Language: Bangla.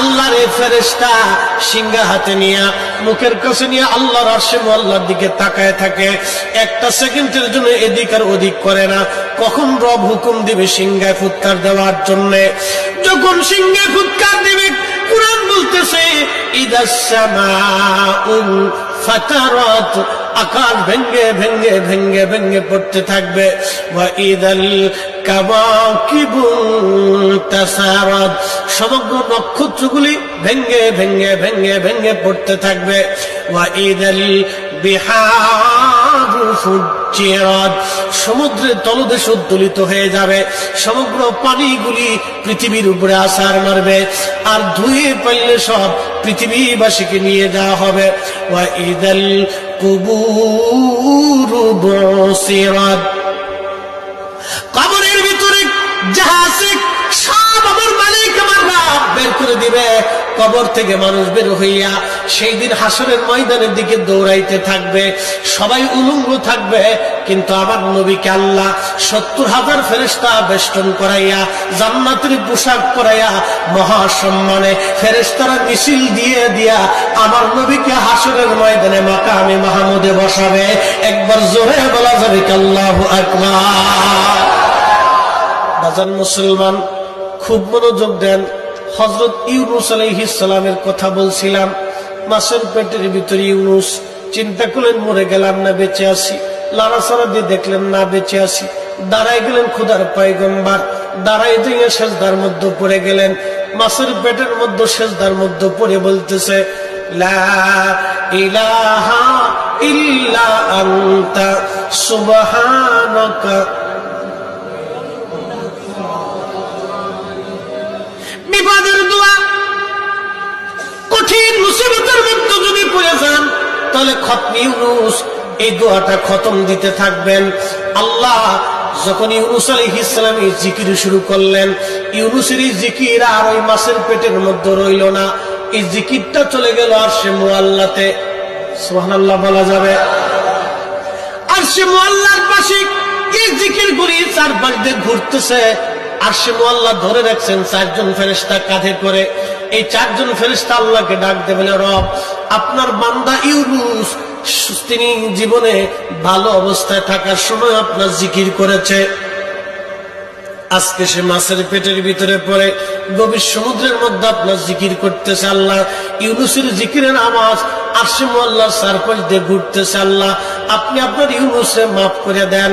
আল্লাহর এই ফেরেশতা সিংহা হাতে নিয়ে মুখের কাছে নিয়ে আল্লাহর আরশে মুআল্লার দিকে তাকায় থাকে, একটা সেকেন্ডের জন্য এদিক আর ওদিক করে না। কখন রব হুকুম দিবে সিংহায় ফুৎকার দেওয়ার জন্য, যখন সিংহায় ফুৎকার দিবে কুরআন বলতেছে ইদাস সামাউ ফাতারাত, আকাশ ভেঙ্গে ভেঙ্গে ভেঙ্গে ভেঙ্গে পড়তে থাকবে। ওয়া ইদাল কাওয়াকিবু তাসারাত, সমগ্র নক্ষত্রগুলি ভেঙ্গে ভেঙ্গে ভেঙ্গে ভেঙ্গে পড়তে থাকবে। ওয়া ইদাল বিহারু ফুজ্জিরাত, সমুদ্রের তলদেশ উদ্দোলিত হয়ে যাবে, সমগ্র পানিগুলি পৃথিবীর উপরে আছাড় মারবে, আর ধুয়ে পাইলে সব পৃথিবীবাসীকে নিয়ে যাওয়া হবে। ওয়া ইদাল কুবুরু বুসিরাত, কবরের ভিতরে যাহা আছে সব আমার মালিক আমার রব বের করে দিবে। কবর থেকে মানুষ বের হইয়া সেই দিন হাসরের ময়দানের দিকে দৌড়াইতে থাকবে, সবাই উলঙ্গ থাকবে, কিন্তু আমার নবীকে আল্লাহ 70,000 ফেরেশতা বেষ্টন করাইয়া জান্নাতের পোশাক পরাইয়া মহাসম্মানে ফেরেশতারা মিছিল দিয়ে দিয়া আমার নবীকে হাসরের ময়দানে মাকামে মাহমুদে বসাবে। একবার জোরে বলা যাবে আল্লাহু আকবার। বাজান মুসলমান, খুব মনোযোগ দেন। হযরত ইউনূস আলাইহিস সালামের কথা বলছিলাম, মাছের পেটের ভিতরে ইউনূস। চিন্তা করলেন মরে গেলাম না বেঁচে আছি, লাড়াচাড়া দিয়ে দেখলেন না বেঁচে আছি, দাঁড়াই গেলেন খোদার পয়গম্বর, দাঁড়াই দিয়ে সেজদার মধ্যে পড়ে গেলেন, মাছের পেটের মধ্যে সেজদার মধ্যে পড়ে বলতেছে লা ইলাহা ইল্লা আনতা সুবহানাকা। বিপদের দোয়া, কঠিন মুসিবতের মধ্যে যদি পড়ে যান তাহলে খতম ইউনূস এই দোয়াটা খতম দিতে থাকবেন। আল্লাহ যখন ইউনূস আলাইহিস সালাম এই জিকির শুরু করলেন, ইউনূসের এই জিকির আর ওই মাছের পেটের মধ্যে রইল না, এই জিকিরটা চলে গেল আরশে মুআল্লাতে। সুবহানাল্লাহ বলা যাবে। আরশে মুআল্লার পাশে এই জিকিরগুলি চারপাশ দিয়ে ঘুরতেছে। আরশে মুআল্লাহ ধরে রাখছেন 4 জন ফেরেশতা কাঁধে করে। এই 4 জন ফেরেশতা আল্লাহকে ডাক দেবে, বলে রব আপনার বান্দা ইউনূস তিনি জীবনে ভালো অবস্থায় থাকার সময় আপনার জিকির করেছে, আজকে সে মাছের পেটের ভিতরে পড়ে গভীর সমুদ্রের মধ্যে আপনার জিকির করতেছে। আল্লাহ ইউনূসের জিকিরের আওয়াজ আরশে মুআল্লার চারপাশ দিয়ে ঘুরতেছে। আল্লাহ আপনি আপনার ইউনূসকে মাফ করে দেন।